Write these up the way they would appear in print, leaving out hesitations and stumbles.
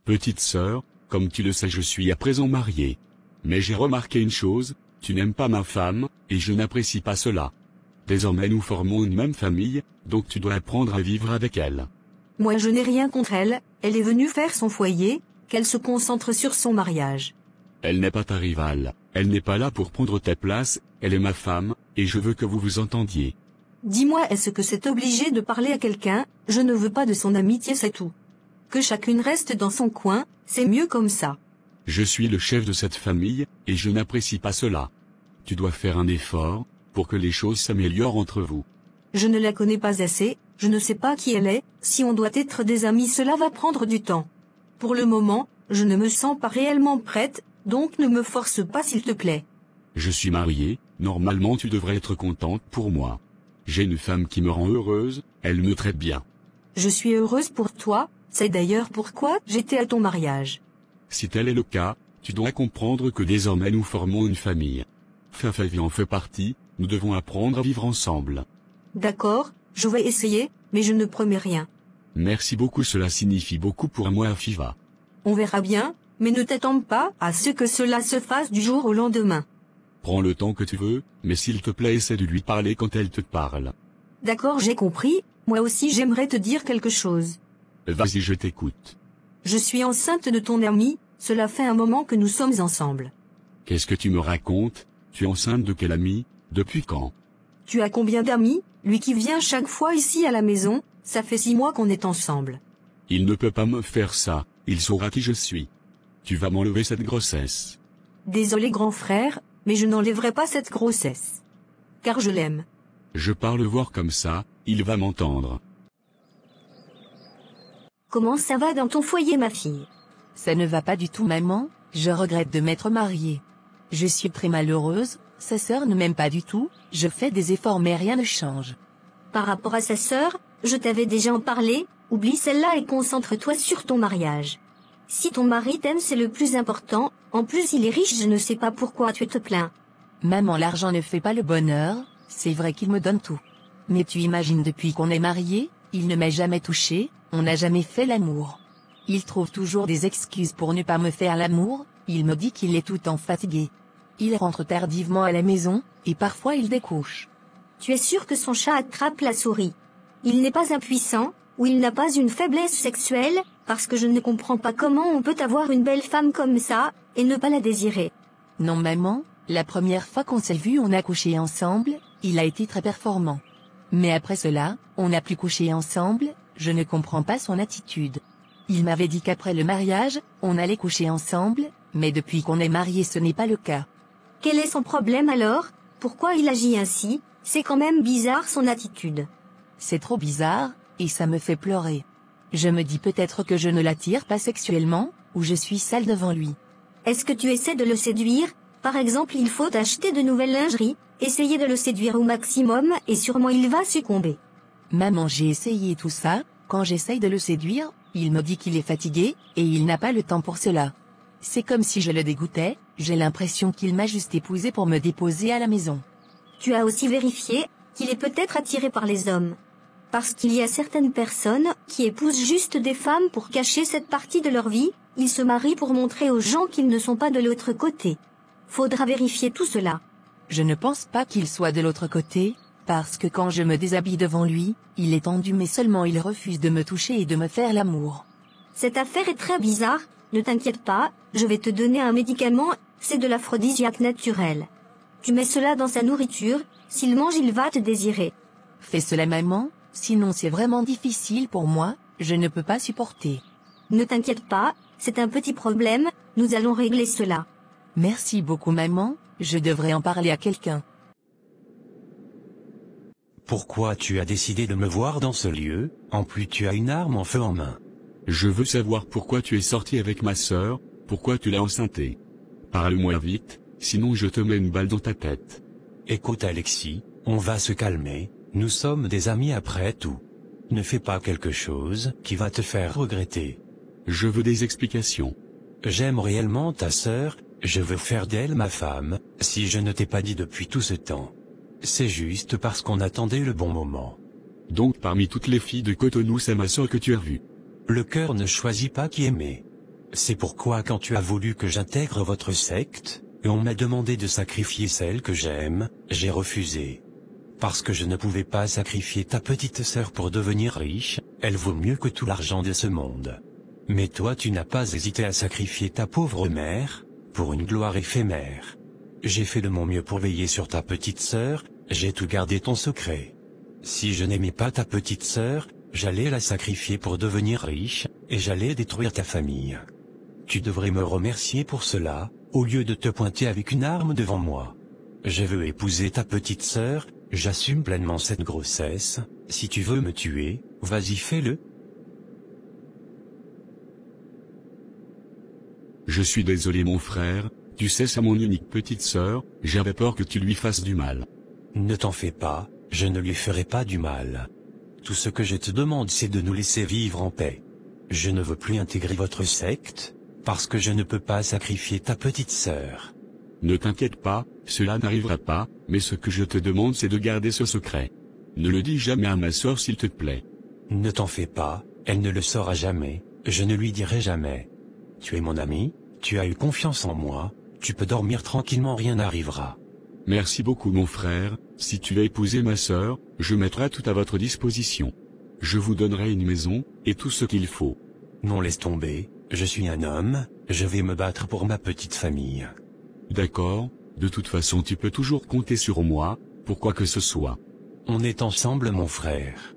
Petite sœur, comme tu le sais, je suis à présent marié. Mais j'ai remarqué une chose, tu n'aimes pas ma femme, et je n'apprécie pas cela. Désormais nous formons une même famille, donc tu dois apprendre à vivre avec elle. Moi je n'ai rien contre elle, elle est venue faire son foyer, qu'elle se concentre sur son mariage. Elle n'est pas ta rivale, elle n'est pas là pour prendre ta place, elle est ma femme, et je veux que vous vous entendiez. Dis-moi, est-ce que c'est obligé de parler à quelqu'un? Je ne veux pas de son amitié, c'est tout. Que chacune reste dans son coin, c'est mieux comme ça. Je suis le chef de cette famille, et je n'apprécie pas cela. Tu dois faire un effort, pour que les choses s'améliorent entre vous. Je ne la connais pas assez, je ne sais pas qui elle est, si on doit être des amis cela va prendre du temps. Pour le moment, je ne me sens pas réellement prête, donc ne me force pas s'il te plaît. Je suis marié, normalement tu devrais être contente pour moi. J'ai une femme qui me rend heureuse, elle me traite bien. Je suis heureuse pour toi, c'est d'ailleurs pourquoi j'étais à ton mariage. Si tel est le cas, tu dois comprendre que désormais nous formons une famille. Fafavi en fait partie, nous devons apprendre à vivre ensemble. D'accord, je vais essayer, mais je ne promets rien. Merci beaucoup, cela signifie beaucoup pour moi Afiva. On verra bien, mais ne t'attends pas à ce que cela se fasse du jour au lendemain. Prends le temps que tu veux, mais s'il te plaît essaie de lui parler quand elle te parle. D'accord, j'ai compris, moi aussi j'aimerais te dire quelque chose. Vas-y, je t'écoute. Je suis enceinte de ton ami, cela fait un moment que nous sommes ensemble. Qu'est-ce que tu me racontes? Tu es enceinte de quel ami? Depuis quand? Tu as combien d'amis? Lui qui vient chaque fois ici à la maison, ça fait 6 mois qu'on est ensemble. Il ne peut pas me faire ça, il saura qui je suis. Tu vas m'enlever cette grossesse. Désolé grand frère, mais je n'enlèverai pas cette grossesse. Car je l'aime. Je parle voir comme ça, il va m'entendre. Comment ça va dans ton foyer ma fille? Ça ne va pas du tout maman, je regrette de m'être mariée. Je suis très malheureuse, sa sœur ne m'aime pas du tout, je fais des efforts mais rien ne change. Par rapport à sa sœur, je t'avais déjà en parlé, oublie celle-là et concentre-toi sur ton mariage. Si ton mari t'aime c'est le plus important, en plus il est riche, je ne sais pas pourquoi tu te plains. Maman, l'argent ne fait pas le bonheur, c'est vrai qu'il me donne tout. Mais tu imagines, depuis qu'on est mariés, il ne m'a jamais touchée, on n'a jamais fait l'amour. Il trouve toujours des excuses pour ne pas me faire l'amour, il me dit qu'il est tout le temps fatigué. Il rentre tardivement à la maison, et parfois il découche. Tu es sûr que son chat attrape la souris? Il n'est pas impuissant, ou il n'a pas une faiblesse sexuelle, parce que je ne comprends pas comment on peut avoir une belle femme comme ça, et ne pas la désirer. Non maman, la première fois qu'on s'est vu on a couché ensemble, il a été très performant. Mais après cela, on n'a plus couché ensemble, je ne comprends pas son attitude. Il m'avait dit qu'après le mariage, on allait coucher ensemble, mais depuis qu'on est mariés ce n'est pas le cas. Quel est son problème alors? Pourquoi il agit ainsi? C'est quand même bizarre son attitude. C'est trop bizarre, et ça me fait pleurer. Je me dis peut-être que je ne l'attire pas sexuellement, ou je suis sale devant lui. Est-ce que tu essaies de le séduire? Par exemple, il faut acheter de nouvelles lingeries, essayer de le séduire au maximum, et sûrement il va succomber. Maman, j'ai essayé tout ça, quand j'essaye de le séduire, il me dit qu'il est fatigué, et il n'a pas le temps pour cela. C'est comme si je le dégoûtais, j'ai l'impression qu'il m'a juste épousé pour me déposer à la maison. Tu as aussi vérifié qu'il est peut-être attiré par les hommes. Parce qu'il y a certaines personnes qui épousent juste des femmes pour cacher cette partie de leur vie, ils se marient pour montrer aux gens qu'ils ne sont pas de l'autre côté. Faudra vérifier tout cela. Je ne pense pas qu'il soit de l'autre côté, parce que quand je me déshabille devant lui, il est tendu mais seulement il refuse de me toucher et de me faire l'amour. Cette affaire est très bizarre, ne t'inquiète pas, je vais te donner un médicament, c'est de l'aphrodisiaque naturel. Tu mets cela dans sa nourriture, s'il mange il va te désirer. Fais cela maman, sinon c'est vraiment difficile pour moi, je ne peux pas supporter. Ne t'inquiète pas, c'est un petit problème, nous allons régler cela. Merci beaucoup maman, je devrais en parler à quelqu'un. Pourquoi tu as décidé de me voir dans ce lieu? En plus tu as une arme en feu en main. Je veux savoir pourquoi tu es sorti avec ma sœur, pourquoi tu l'as enceintée. Parle-moi vite, sinon je te mets une balle dans ta tête. Écoute Alexis, on va se calmer, nous sommes des amis après tout. Ne fais pas quelque chose qui va te faire regretter. Je veux des explications. J'aime réellement ta sœur, je veux faire d'elle ma femme, si je ne t'ai pas dit depuis tout ce temps. C'est juste parce qu'on attendait le bon moment. Donc parmi toutes les filles de Cotonou c'est ma sœur que tu as vue. Le cœur ne choisit pas qui aimer. C'est pourquoi quand tu as voulu que j'intègre votre secte, et on m'a demandé de sacrifier celle que j'aime, j'ai refusé. Parce que je ne pouvais pas sacrifier ta petite sœur pour devenir riche, elle vaut mieux que tout l'argent de ce monde. Mais toi tu n'as pas hésité à sacrifier ta pauvre mère, pour une gloire éphémère. J'ai fait de mon mieux pour veiller sur ta petite sœur, j'ai tout gardé ton secret. Si je n'aimais pas ta petite sœur, j'allais la sacrifier pour devenir riche, et j'allais détruire ta famille. Tu devrais me remercier pour cela, au lieu de te pointer avec une arme devant moi. Je veux épouser ta petite sœur, j'assume pleinement cette grossesse, si tu veux me tuer, vas-y fais-le. Je suis désolé mon frère, tu sais c'est mon unique petite sœur, j'avais peur que tu lui fasses du mal. Ne t'en fais pas, je ne lui ferai pas du mal. Tout ce que je te demande c'est de nous laisser vivre en paix. Je ne veux plus intégrer votre secte, parce que je ne peux pas sacrifier ta petite sœur. Ne t'inquiète pas, cela n'arrivera pas, mais ce que je te demande c'est de garder ce secret. Ne le dis jamais à ma sœur s'il te plaît. Ne t'en fais pas, elle ne le saura jamais, je ne lui dirai jamais. Tu es mon ami, tu as eu confiance en moi, tu peux dormir tranquillement, rien n'arrivera. Merci beaucoup mon frère, si tu as épousé ma sœur, je mettrai tout à votre disposition. Je vous donnerai une maison, et tout ce qu'il faut. Non laisse tomber, je suis un homme, je vais me battre pour ma petite famille. D'accord, de toute façon tu peux toujours compter sur moi, pour quoi que ce soit. On est ensemble mon frère.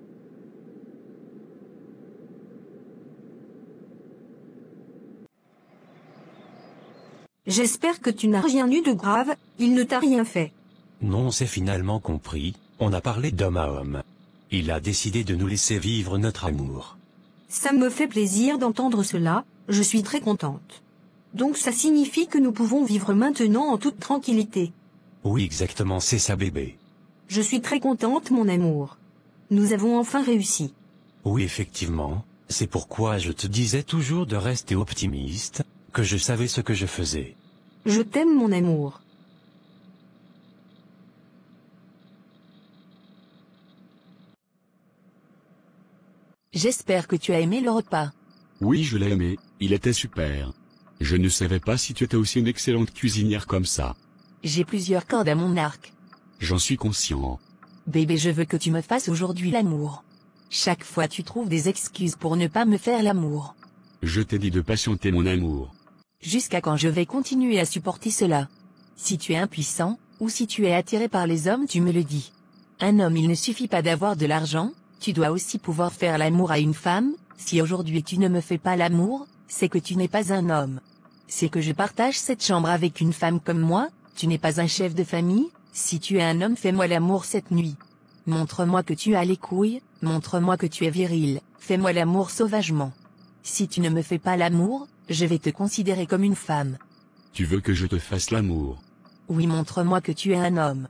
J'espère que tu n'as rien eu de grave, il ne t'a rien fait. Non, c'est finalement compris, on a parlé d'homme à homme. Il a décidé de nous laisser vivre notre amour. Ça me fait plaisir d'entendre cela, je suis très contente. Donc ça signifie que nous pouvons vivre maintenant en toute tranquillité. Oui exactement, c'est ça bébé. Je suis très contente mon amour. Nous avons enfin réussi. Oui effectivement, c'est pourquoi je te disais toujours de rester optimiste, que je savais ce que je faisais. Je t'aime mon amour. J'espère que tu as aimé le repas. Oui je l'ai aimé, il était super. Je ne savais pas si tu étais aussi une excellente cuisinière comme ça. J'ai plusieurs cordes à mon arc. J'en suis conscient. Bébé, je veux que tu me fasses aujourd'hui l'amour. Chaque fois tu trouves des excuses pour ne pas me faire l'amour. Je t'ai dit de patienter mon amour. Jusqu'à quand je vais continuer à supporter cela? Si tu es impuissant, ou si tu es attiré par les hommes, tu me le dis. Un homme, il ne suffit pas d'avoir de l'argent, tu dois aussi pouvoir faire l'amour à une femme. Si aujourd'hui tu ne me fais pas l'amour, c'est que tu n'es pas un homme. C'est que je partage cette chambre avec une femme comme moi, tu n'es pas un chef de famille. Si tu es un homme, fais-moi l'amour cette nuit. Montre-moi que tu as les couilles, montre-moi que tu es viril, fais-moi l'amour sauvagement. Si tu ne me fais pas l'amour, je vais te considérer comme une femme. Tu veux que je te fasse l'amour? Oui, montre-moi que tu es un homme.